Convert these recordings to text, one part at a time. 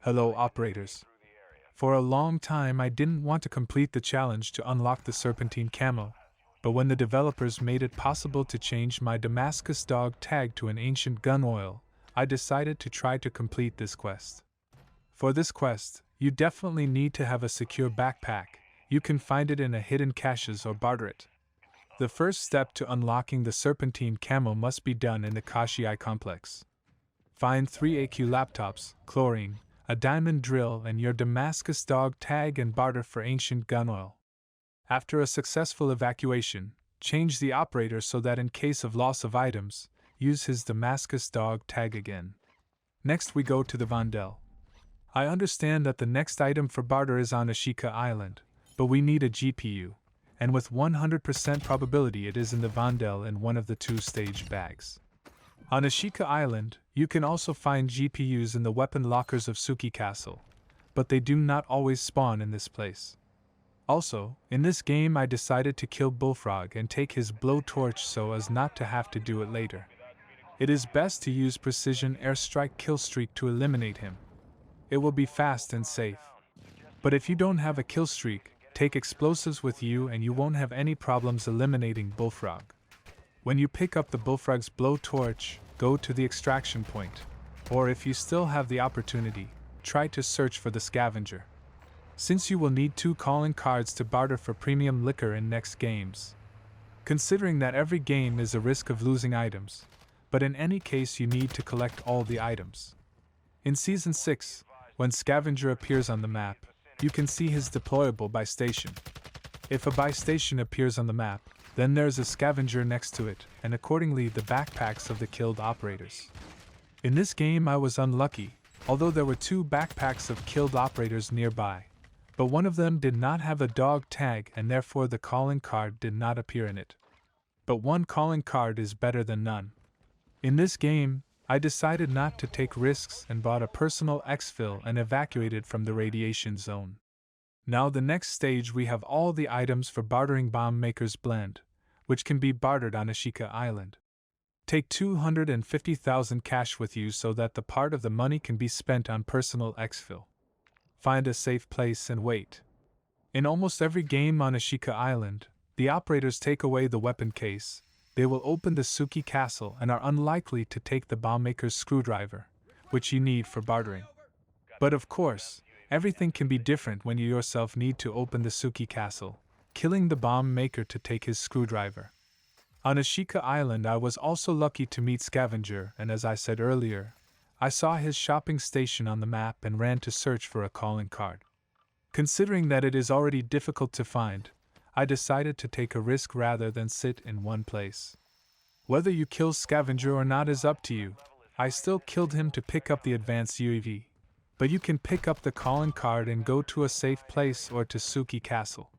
Hello, operators. For a long time I didn't want to complete the challenge to unlock the Serpentine Camo, but when the developers made it possible to change my Damascus Dog Tag to an ancient gun oil, I decided to try to complete this quest. For this quest, you definitely need to have a secure backpack. You can find it in a hidden caches or barter it. The first step to unlocking the Serpentine Camo must be done in the Koschei Complex. Find 3 AQ laptops, chlorine, a diamond drill, and your Damascus Dog Tag and barter for ancient gun oil. After a successful evacuation, change the operator so that in case of loss of items, use his Damascus Dog Tag again. Next we go to the Vandal. I understand that the next item for barter is on Ashika Island, but we need a GPU, and with 100% probability it is in the Vandal in one of the 2 stage bags. On Ashika Island, you can also find GPUs in the weapon lockers of Suki Castle, but they do not always spawn in this place. Also, in this game I decided to kill Bullfrog and take his blowtorch so as not to have to do it later. It is best to use precision airstrike killstreak to eliminate him. It will be fast and safe. But if you don't have a killstreak, take explosives with you and you won't have any problems eliminating Bullfrog. When you pick up the Bullfrog's blowtorch, go to the extraction point, or if you still have the opportunity, try to search for the Scavenger. Since you will need 2 calling cards to barter for premium liquor in next games. Considering that every game is a risk of losing items, but in any case you need to collect all the items. In Season 6, when Scavenger appears on the map, you can see his deployable buy station. If a buy station appears on the map, then there's a Scavenger next to it, and accordingly the backpacks of the killed operators. In this game I was unlucky, although there were 2 backpacks of killed operators nearby, but one of them did not have a dog tag and therefore the calling card did not appear in it. But 1 calling card is better than none. In this game, I decided not to take risks and bought a personal exfil and evacuated from the radiation zone. Now the next stage we have all the items for bartering Bombmaker's blend, which can be bartered on Ashika Island. Take 250,000 cash with you so that the part of the money can be spent on personal exfil. Find a safe place and wait. In almost every game on Ashika Island, the operators take away the weapon case, they will open the Suki Castle and are unlikely to take the Bombmaker's screwdriver, which you need for bartering. But of course, everything can be different when you yourself need to open the Suki Castle, killing the Bombmaker to take his screwdriver. On Ashika Island I was also lucky to meet Scavenger, and as I said earlier, I saw his shopping station on the map and ran to search for a calling card. Considering that it is already difficult to find, I decided to take a risk rather than sit in one place. Whether you kill Scavenger or not is up to you. I still killed him to pick up the advanced UAV. But you can pick up the calling card and go to a safe place or to Suki Castle.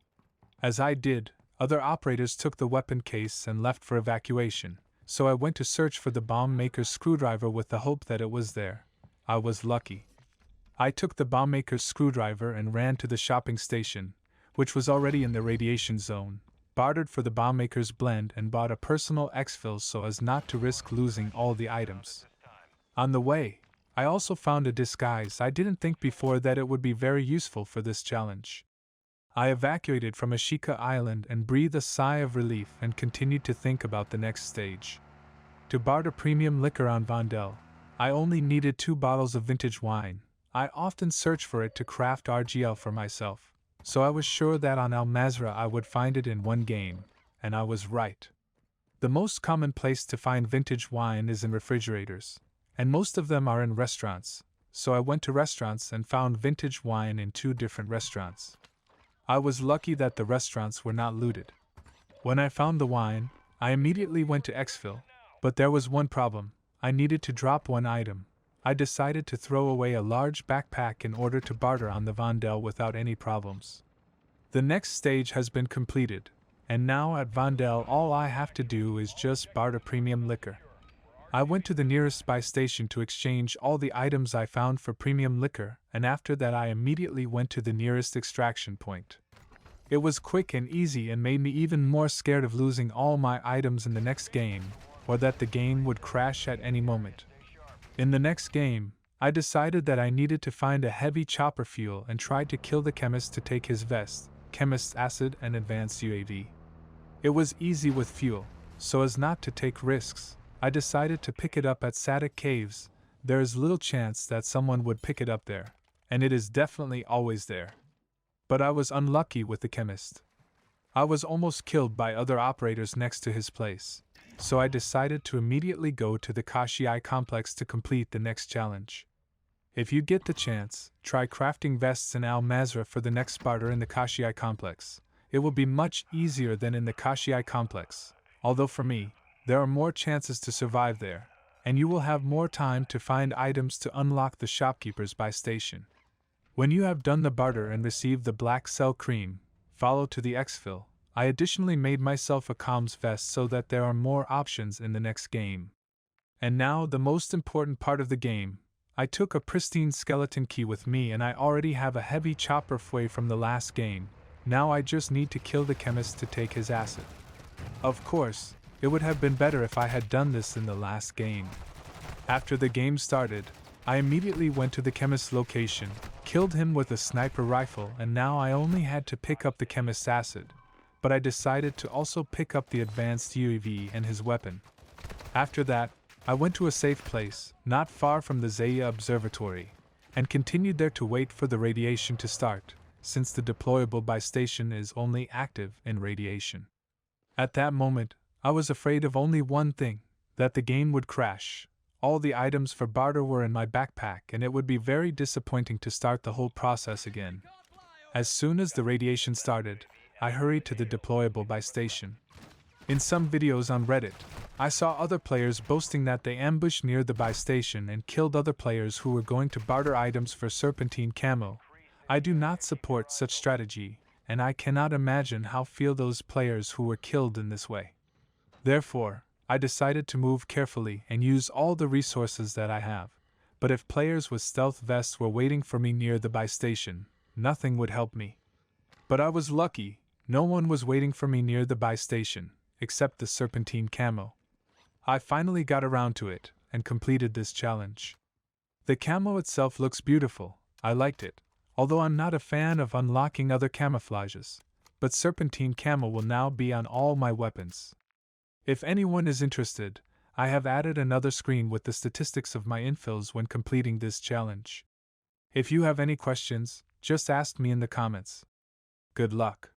As I did, other operators took the weapon case and left for evacuation, so I went to search for the Bombmaker's screwdriver with the hope that it was there. I was lucky. I took the Bombmaker's screwdriver and ran to the shopping station, which was already in the radiation zone, bartered for the Bombmaker's blend and bought a personal exfil so as not to risk losing all the items. On the way, I also found a disguise. I didn't think before that it would be very useful for this challenge. I evacuated from Ashika Island and breathed a sigh of relief and continued to think about the next stage. To barter premium liquor on Vandal, I only needed 2 bottles of vintage wine. I often search for it to craft RGL for myself, so I was sure that on Mazrah I would find it in one game, and I was right. The most common place to find vintage wine is in refrigerators, and most of them are in restaurants, so I went to restaurants and found vintage wine in 2 different restaurants. I was lucky that the restaurants were not looted. When I found the wine, I immediately went to exfil, but there was one problem. I needed to drop 1 item. I decided to throw away a large backpack in order to barter on the Vandal without any problems. The next stage has been completed, and now at Vandal all I have to do is just barter premium liquor. I went to the nearest buy station to exchange all the items I found for premium liquor, and after that I immediately went to the nearest extraction point. It was quick and easy and made me even more scared of losing all my items in the next game, or that the game would crash at any moment. In the next game, I decided that I needed to find a heavy chopper fuel and tried to kill the chemist to take his vest, Chemist's acid and advanced UAV. It was easy with fuel, so as not to take risks, I decided to pick it up at Sadik Caves. There is little chance that someone would pick it up there, and it is definitely always there. But I was unlucky with the chemist. I was almost killed by other operators next to his place, so I decided to immediately go to the Koschei Complex to complete the next challenge. If you get the chance, try crafting vests in Mazrah for the next Barter in the Koschei Complex. It will be much easier than in the Koschei Complex, although for me, there are more chances to survive there, and you will have more time to find items to unlock the shopkeepers by station. When you have done the barter and received the Blackcell cream, follow to the exfil. I additionally made myself a comms vest so that there are more options in the next game. And now the most important part of the game. I took a pristine skeleton key with me and I already have a heavy chopper fway from the last game. Now I just need to kill the chemist to take his acid. Of course, it would have been better if I had done this in the last game. After the game started, I immediately went to the chemist's location, killed him with a sniper rifle, and now I only had to pick up the chemist's acid, but I decided to also pick up the advanced UAV and his weapon. After that, I went to a safe place, not far from the Zaya Observatory, and continued there to wait for the radiation to start, since the deployable by station is only active in radiation. At that moment, I was afraid of only one thing, that the game would crash. All the items for barter were in my backpack and it would be very disappointing to start the whole process again. As soon as the radiation started, I hurried to the deployable by station. In some videos on Reddit, I saw other players boasting that they ambushed near the buy station and killed other players who were going to barter items for Serpentine Camo. I do not support such strategy, and I cannot imagine how feel those players who were killed in this way. Therefore, I decided to move carefully and use all the resources that I have. But if players with stealth vests were waiting for me near the buy station, nothing would help me. But I was lucky, no one was waiting for me near the buy station, except the Serpentine Camo. I finally got around to it, and completed this challenge. The camo itself looks beautiful, I liked it, although I'm not a fan of unlocking other camouflages, but Serpentine Camo will now be on all my weapons. If anyone is interested, I have added another screen with the statistics of my infills when completing this challenge. If you have any questions, just ask me in the comments. Good luck.